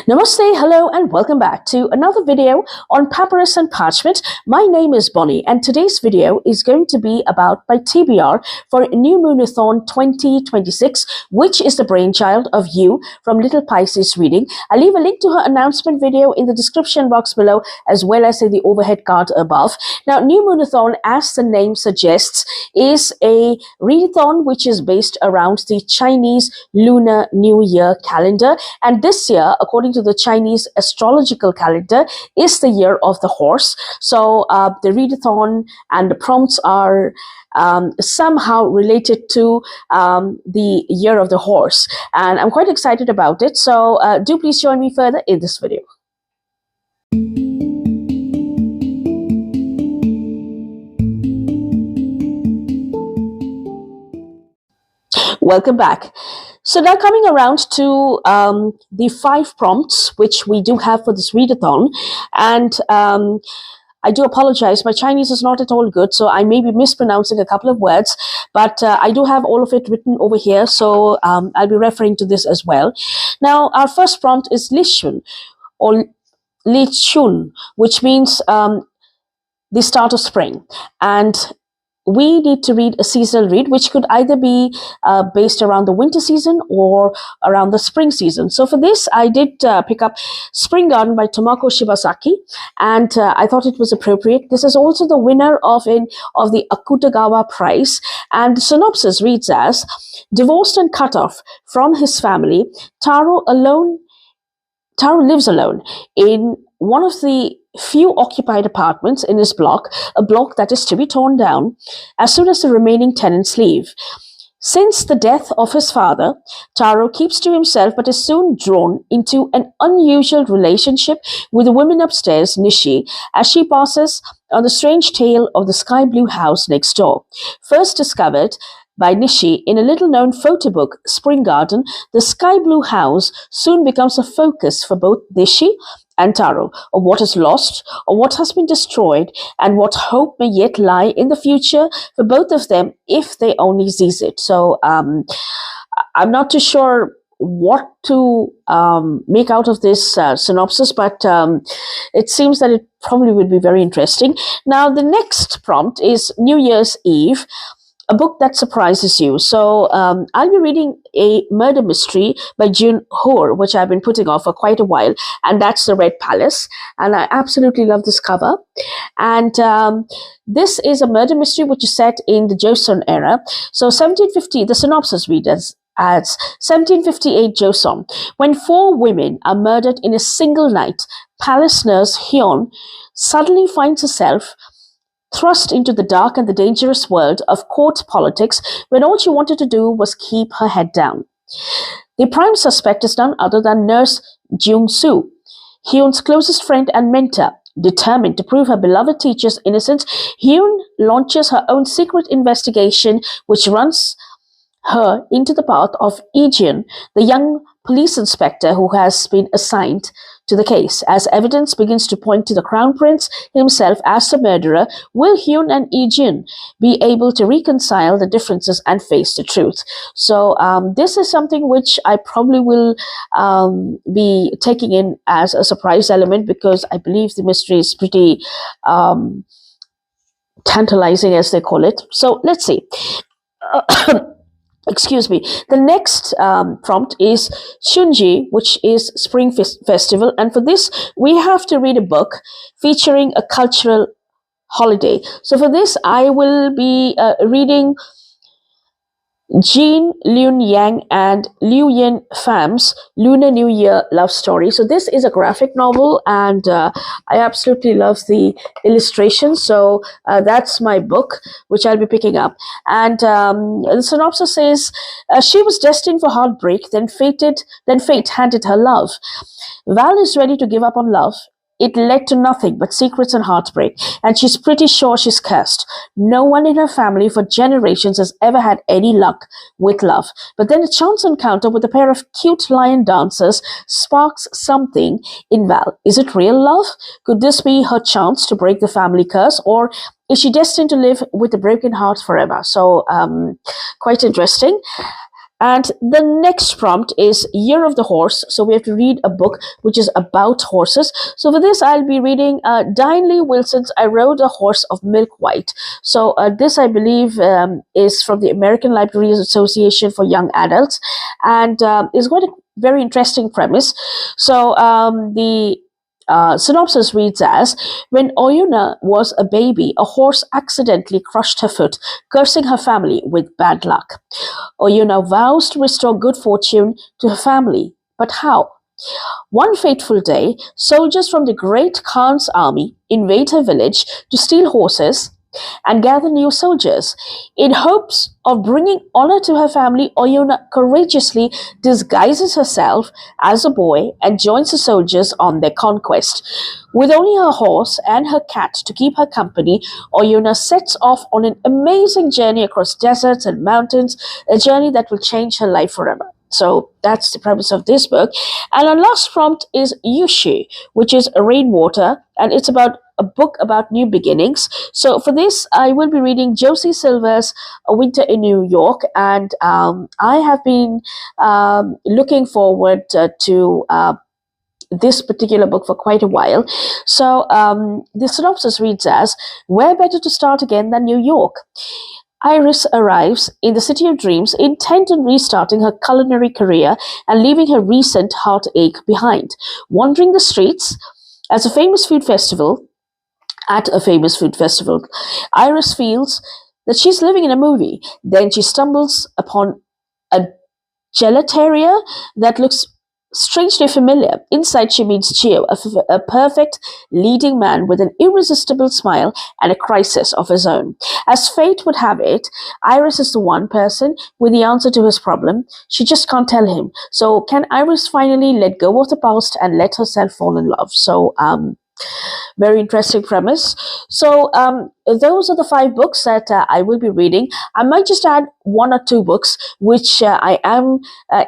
Namaste, hello, and welcome back to another video on Papyrus and Parchment. My name is Bonnie, and today's video is going to be about my TBR for Newmoonathon 2026, which is the brainchild of you from Little Pisces Reading. I'll leave a link to her announcement video in the description box below, as well as in the overhead card above. Now, Newmoonathon, as the name suggests, is a readathon which is based around the Chinese Lunar New Year calendar, and this year, according to the Chinese astrological calendar, is the year of the horse. So the readathon and the prompts are somehow related to the year of the horse, and I'm quite excited about it. So do please join me further in this video. Welcome back. So now coming around to the 5 prompts which we do have for this readathon, and I do apologize, my Chinese is not at all good, so I may be mispronouncing a couple of words, but I do have all of it written over here, so I'll be referring to this as well. Now, our first prompt is Lichun, or Lichun, which means the start of spring, and we need to read a seasonal read, which could either be based around the winter season or around the spring season. So for this, I did pick up Spring Garden by Tomoka Shibasaki, and I thought it was appropriate. This is also the winner of the Akutagawa Prize, and the synopsis reads as: divorced and cut off from his family, Taro lives alone in one of the few occupied apartments in his block, a block that is to be torn down as soon as the remaining tenants leave. Since the death of his father, Taro keeps to himself but is soon drawn into an unusual relationship with the woman upstairs, Nishi, as she passes on the strange tale of the sky blue house next door. First discovered by Nishi in a little-known photo book, Spring Garden, the sky blue house soon becomes a focus for both Nishi and Taro, of what is lost, or what has been destroyed, and what hope may yet lie in the future for both of them if they only seize it. So I'm not too sure what to make out of this synopsis, but it seems that it probably would be very interesting. Now, the next prompt is New Year's Eve, a book that surprises you. So I'll be reading a murder mystery by GeneLuen, which I've been putting off for quite a while, and that's The Red Palace. And I absolutely love this cover. And this is a murder mystery which is set in the Joseon era. So 1750, the synopsis reads as 1758 Joseon, when 4 women are murdered in a single night, palace nurse Hyun suddenly finds herself thrust into the dark and the dangerous world of court politics when all she wanted to do was keep her head down. The prime suspect is none other than nurse Jung-soo, Hyun's closest friend and mentor. Determined to prove her beloved teacher's innocence, Hyun launches her own secret investigation, which runs her into the path of Ijin, the young police inspector who has been assigned to the case. As evidence begins to point to the crown prince himself as the murderer, will Hyun and Ijin be able to reconcile the differences and face the truth? So this is something which I probably will be taking in as a surprise element, because I believe the mystery is pretty tantalizing, as they call it. So let's see. Excuse me. The next prompt is Chunjie, which is Spring Festival. And for this, we have to read a book featuring a cultural holiday. So for this, I will be reading GeneLuen and Leuyen Pham's Lunar New Year love story. So this is a graphic novel, and I absolutely love the illustrations. So that's my book, which I'll be picking up. And the synopsis says, she was destined for heartbreak, then fate handed her love. Val is ready to give up on love. It led to nothing but secrets and heartbreak, and she's pretty sure she's cursed. No one in her family for generations has ever had any luck with love. But then a chance encounter with a pair of cute lion dancers sparks something in Val. Is it real love? Could this be her chance to break the family curse, or is she destined to live with a broken heart forever? So quite interesting. And the next prompt is Year of the Horse. So we have to read a book which is about horses. So for this, I'll be reading Diane Wilson's I Rode a Horse of Milk White. So this, I believe, is from the American Libraries Association for Young Adults, and is quite a very interesting premise. So the synopsis reads as, when Oyuna was a baby, a horse accidentally crushed her foot, cursing her family with bad luck. Oyuna vows to restore good fortune to her family. But how? One fateful day, soldiers from the Great Khan's army invade her village to steal horses and gather new soldiers. In hopes of bringing honor to her family, Oyuna courageously disguises herself as a boy and joins the soldiers on their conquest. With only her horse and her cat to keep her company, Oyuna sets off on an amazing journey across deserts and mountains, a journey that will change her life forever. So that's the premise of this book. And our last prompt is Yushui, which is Rainwater, and it's about a book about new beginnings. So for this, I will be reading Josie Silver's A Winter in New York, and I have been looking forward to this particular book for quite a while. So the synopsis reads as, where better to start again than New York? Iris arrives in the city of dreams, intent on restarting her culinary career and leaving her recent heartache behind. Wandering the streets at a famous food festival, Iris feels that she's living in a movie. Then she stumbles upon a gelateria that looks strangely familiar. Inside, she meets Gio, a perfect leading man with an irresistible smile and a crisis of his own. As fate would have it, Iris is the one person with the answer to his problem. She just can't tell him. So can Iris finally let go of the past and let herself fall in love? So very interesting premise. So those are the 5 books that I will be reading. I might just add 1 or 2 books which I am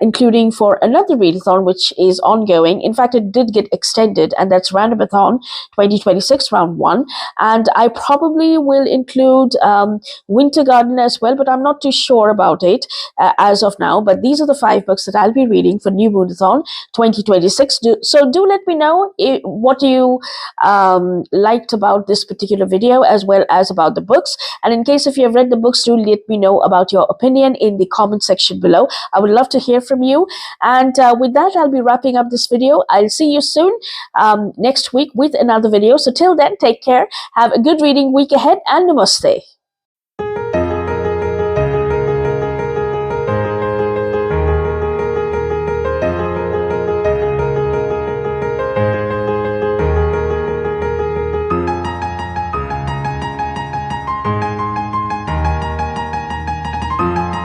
including for another readathon which is ongoing. In fact, it did get extended, and that's Randomathon 2026 round 1. And I probably will include Winter Garden as well, but I'm not too sure about it as of now. But these are the 5 books that I'll be reading for Newmoonathon 2026. So do let me know what you liked about this particular video as well as about the books. And in case if you have read the books, do let me know about your opinion in the comment section below. I would love to hear from you. And with that, I'll be wrapping up this video. I'll see you soon next week with another video. So till then, take care. Have a good reading week ahead, and namaste.